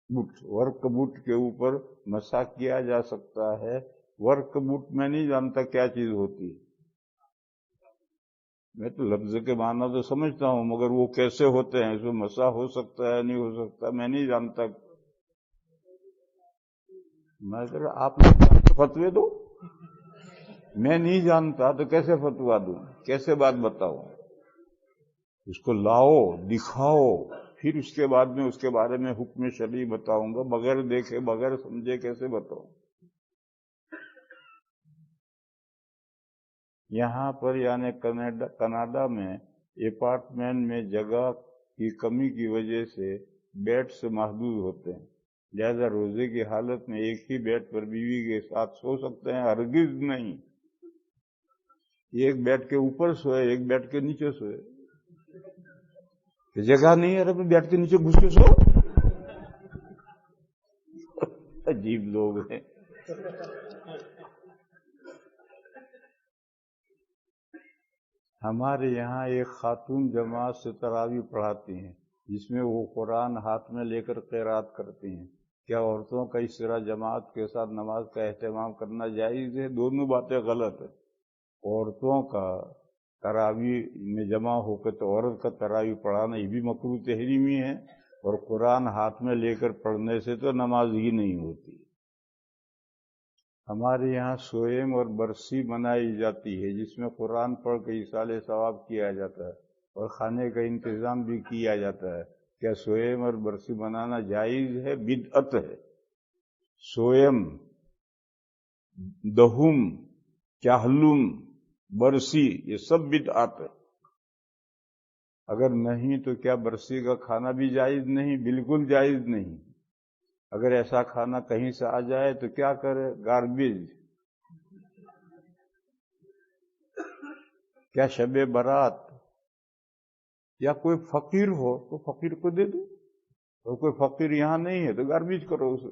Boot, work boot के ऊपर मसा किया जा सकता है। वर्क बूट में नहीं जानता क्या चीज होती है। मैं तो लफ्ज के माना तो समझता हूं, मगर वो कैसे होते हैं, इसमें मसा हो सकता है नहीं हो सकता मैं नहीं जानता। मैं कह रहा आप फतवे दो, मैं नहीं जानता तो कैसे फतवा दूं, कैसे बात बताऊं? इसको लाओ, दिखाओ, फिर उसके बाद में उसके बारे में हुक्म शरई बताऊंगा। बगैर देखे बगैर समझे कैसे बताऊं? यहाँ पर यानी कनाडा में अपार्टमेंट में जगह की कमी की वजह से बेड से महदूद होते हैं, लिहाजा रोजे की हालत में एक ही बेड पर बीवी के साथ सो सकते हैं, हरगिज नहीं एक बेड के ऊपर सोए एक बेड के नीचे सोए। जगह नहीं है, अरे बेड के नीचे घुस के सो। अजीब लोग हैं। हमारे यहाँ एक खातून जमात से तरावी पढ़ाती हैं, जिसमें वो कुरान हाथ में लेकर क़िरात करती हैं। क्या औरतों का इस तरह जमात के साथ नमाज का एहतमाम करना जायज़ है? दोनों बातें गलत है। औरतों का तरावी में जमा होकर तो औरत का तरावी पढ़ाना ये भी मकरूह तहरीमी है, और कुरान हाथ में लेकर पढ़ने से तो नमाज ही नहीं होती। हमारे यहाँ सोएम और बरसी मनाई जाती है, जिसमें कुरान पढ़ के इसाले सवाब किया जाता है और खाने का इंतजाम भी किया जाता है। क्या सोएम और बरसी मनाना जायज़ है? बिदअत है। सोएम, दहुम, चाहलुम, बरसी ये सब बिदअत है। अगर नहीं तो क्या बरसी का खाना भी जायज़ नहीं? बिल्कुल जायज़ नहीं। अगर ऐसा खाना कहीं से आ जाए तो क्या करे? गार्बेज। क्या शबे बारात या कोई फकीर हो तो फकीर को दे दो, और कोई फकीर यहाँ नहीं है तो गार्बेज करो उसे।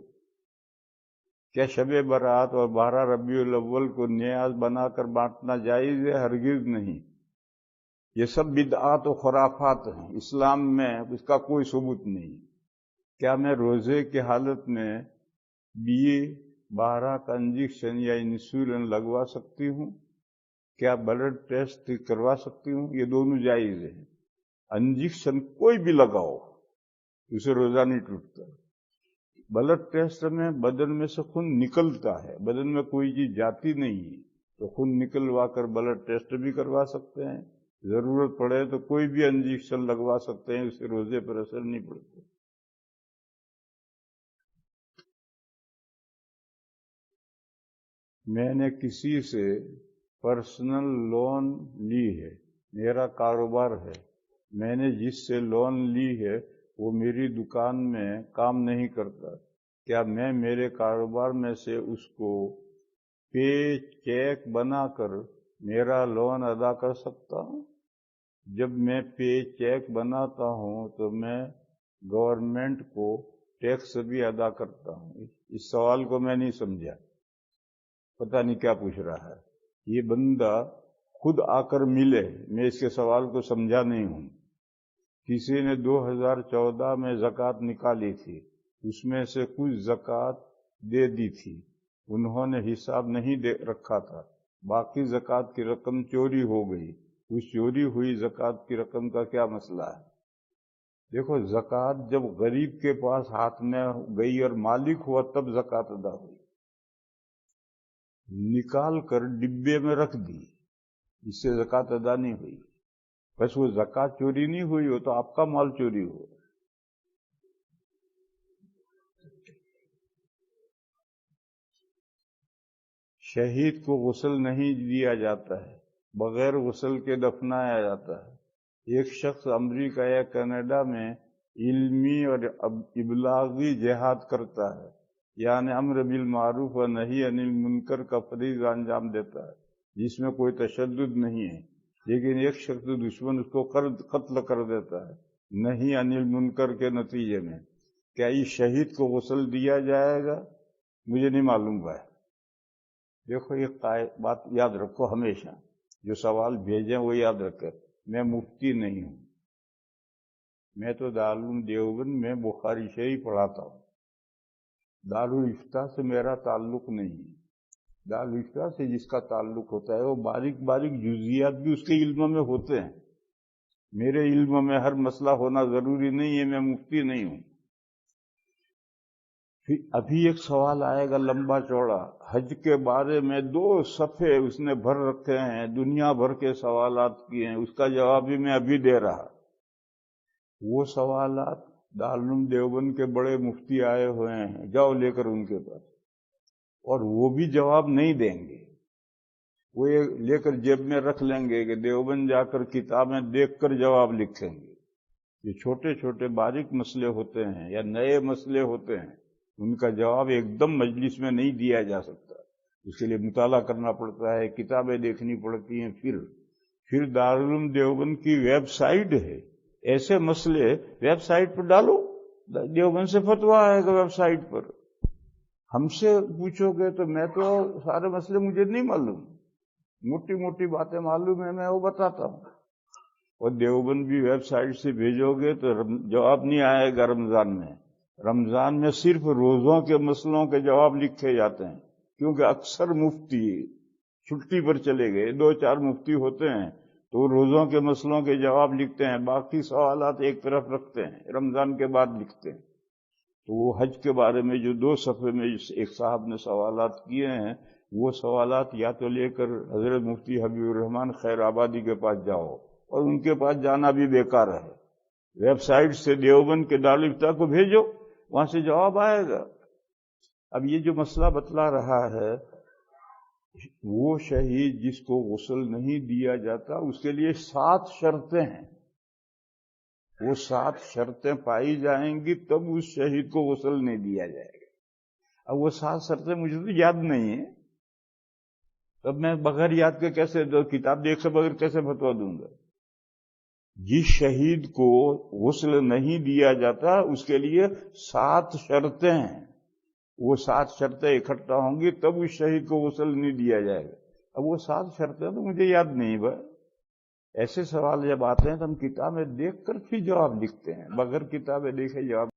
क्या शबे बारात और 12 रबीउल अव्वल को न्याज बनाकर बांटना जायज़ है? हरगिज नहीं। ये सब बिदआत और खुराफात हैं, इस्लाम में इसका कोई सबूत नहीं। क्या मैं रोजे की हालत में बीए 12 का इंजेक्शन या इंसुलिन लगवा सकती हूँ? क्या ब्लड टेस्ट करवा सकती हूँ? ये दोनों जायज़ है। इंजेक्शन कोई भी लगाओ, उसे रोजा नहीं टूटता। ब्लड टेस्ट में बदन में से खून निकलता है, बदन में कोई चीज जाती नहीं है, तो खून निकलवा कर ब्लड टेस्ट भी करवा सकते हैं। जरूरत पड़े तो कोई भी इंजेक्शन लगवा सकते हैं, उससे रोजे पर असर नहीं पड़ता। मैंने किसी से पर्सनल लोन ली है, मेरा कारोबार है। मैंने जिससे लोन ली है वो मेरी दुकान में काम नहीं करता। क्या मैं मेरे कारोबार में से उसको पे चेक बनाकर मेरा लोन अदा कर सकता हूँ? जब मैं पे चेक बनाता हूँ तो मैं गवर्नमेंट को टैक्स भी अदा करता हूँ। इस सवाल को मैं नहीं समझा, पता नहीं क्या पूछ रहा है। ये बंदा खुद आकर मिले, मैं इसके सवाल को समझा नहीं हूँ। किसी ने 2014 में ज़कात निकाली थी, उसमें से कुछ ज़कात दे दी थी, उन्होंने हिसाब नहीं दे रखा था, बाकी ज़कात की रकम चोरी हो गई। उस चोरी हुई ज़कात की रकम का क्या मसला है? देखो, ज़कात जब गरीब के पास हाथ में गई और मालिक हुआ तब ज़कात अदा हुई। निकाल कर डिब्बे में रख दी, इससे ज़कात अदा नहीं हुई। बस वो ज़कात चोरी नहीं हुई हो तो आपका माल चोरी हो। शहीद को गुस्ल नहीं दिया जाता है, बगैर गुस्ल के दफनाया जाता है। एक शख्स अमेरिका या कनाडा में इल्मी और इबलागी जिहाद करता है, यानी अम्र बिल मारूफ व नही अनिल मुनकर का फरीज़ा अंजाम देता है, जिसमें कोई तशद्दुद नहीं है। लेकिन एक शख्स दुश्मन उसको कत्ल कर देता है नहीं अनिल मुनकर के नतीजे में। क्या इस शहीद को गुस्ल दिया जाएगा? मुझे नहीं मालूम है। देखो, ये बात याद रखो हमेशा, जो सवाल भेजें वो याद रखें। मैं मुफ्ती नहीं हूँ, मैं तो दारुल उलूम देवबंद में बुखारी से ही पढ़ाता हूँ। दारुल इफ्ता से मेरा ताल्लुक नहीं है। दारुल इफ्ता से जिसका ताल्लुक होता है वो बारीक बारीक जुजियात भी उसके इल्म में होते हैं। मेरे इल्म में हर मसला होना जरूरी नहीं है, मैं मुफ्ती नहीं हूं। फिर अभी एक सवाल आएगा लंबा चौड़ा, हज के बारे में 2 सफ़े उसने भर रखे हैं, दुनिया भर के सवालात किए हैं, उसका जवाब भी मैं अभी दे रहा। वो सवालात दारुल देवबंद के बड़े मुफ्ती आए हुए हैं, जाओ लेकर उनके पास, और वो भी जवाब नहीं देंगे। वो ये लेकर जेब में रख लेंगे कि देवबंद जाकर किताबें देखकर जवाब लिखेंगे। ये छोटे छोटे बारीक मसले होते हैं या नए मसले होते हैं, उनका जवाब एकदम मजलिस में नहीं दिया जा सकता। उसके लिए मुताला करना पड़ता है, किताबें देखनी पड़ती हैं। फिर दारुल देवबंद की वेबसाइट है, ऐसे मसले वेबसाइट पर डालो, देवबंद से फतवा आएगा वेबसाइट पर। हमसे पूछोगे तो मैं तो सारे मसले मुझे नहीं मालूम, मोटी मोटी बातें मालूम है, मैं वो बताता हूँ। और देवबंद भी वेबसाइट से भेजोगे तो जवाब नहीं आएगा। रमजान में सिर्फ रोजों के मसलों के जवाब लिखे जाते हैं, क्योंकि अक्सर मुफ्ती छुट्टी पर चले गए, 2-4 मुफ्ती होते हैं तो रोजों के मसलों के जवाब लिखते हैं, बाकी सवालात एक तरफ रखते हैं, रमजान के बाद लिखते हैं। तो वो हज के बारे में जो 2 सफ़े में एक साहब ने सवालात किए हैं, वो सवालात या तो लेकर हजरत मुफ्ती हबीबुर रहमान खैराबादी के पास जाओ, और उनके पास जाना भी बेकार है। वेबसाइट से देवबंद के दारुल इफ्ता को भेजो, वहां से जवाब आएगा। अब ये जो मसला बतला रहा है, वो शहीद जिसको गुस्ल नहीं दिया जाता, उसके लिए 7 शर्तें हैं। वो 7 शर्तें पाई जाएंगी तब उस शहीद को गुस्ल नहीं दिया जाएगा। अब वो 7 शर्तें मुझे तो याद नहीं है, तब मैं बगैर याद के कैसे किताब देख से बगैर कैसे फतवा दूंगा। जिस शहीद को गुस्ल नहीं दिया जाता उसके लिए 7 शर्तें हैं। वो 7 शर्तें इकट्ठा होंगी तब उस शहीद को गुस्ल नहीं दिया जाएगा। अब वो 7 शर्तें तो मुझे याद नहीं भाई। ऐसे सवाल जब आते हैं तो हम किताबें देखकर फिर जवाब लिखते हैं, बगैर किताबें देखे जवाब